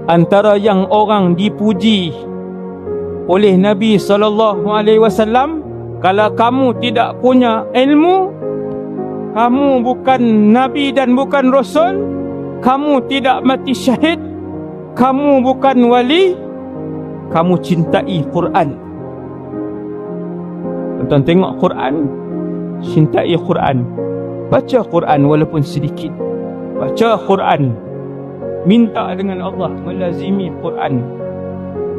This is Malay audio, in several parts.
antara yang orang dipuji oleh Nabi SAW, kalau kamu tidak punya ilmu, kamu bukan Nabi dan bukan Rasul, kamu tidak mati syahid, kamu bukan wali, kamu cintai Quran. Tuan tengok Quran, cintai Quran, baca Quran walaupun sedikit, baca Quran, minta dengan Allah, melazimi Quran.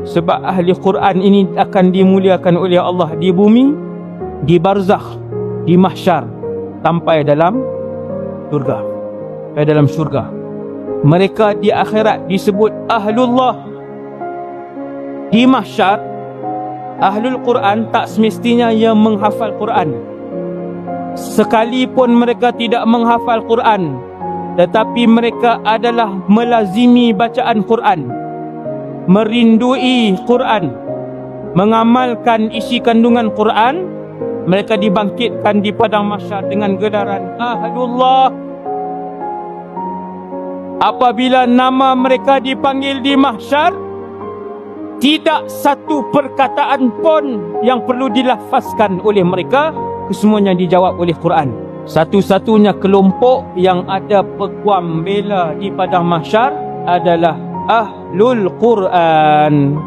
Sebab ahli Quran ini akan dimuliakan oleh Allah di bumi, di barzakh, di mahsyar, sampai dalam surga. Sampai dalam surga. Mereka di akhirat disebut ahlullah. Di mahsyar, ahlul Quran tak semestinya yang menghafal Quran. Sekalipun mereka tidak menghafal Quran, tetapi mereka adalah melazimi bacaan Quran, merindui Quran, mengamalkan isi kandungan Quran. Mereka dibangkitkan di padang mahsyar dengan gelaran ahlullah. Apabila nama mereka dipanggil di mahsyar, tidak satu perkataan pun yang perlu dilafazkan oleh mereka, kesemuanya dijawab oleh Quran. Satu-satunya kelompok yang ada peguam bela di padang mahsyar adalah ahlul Quran.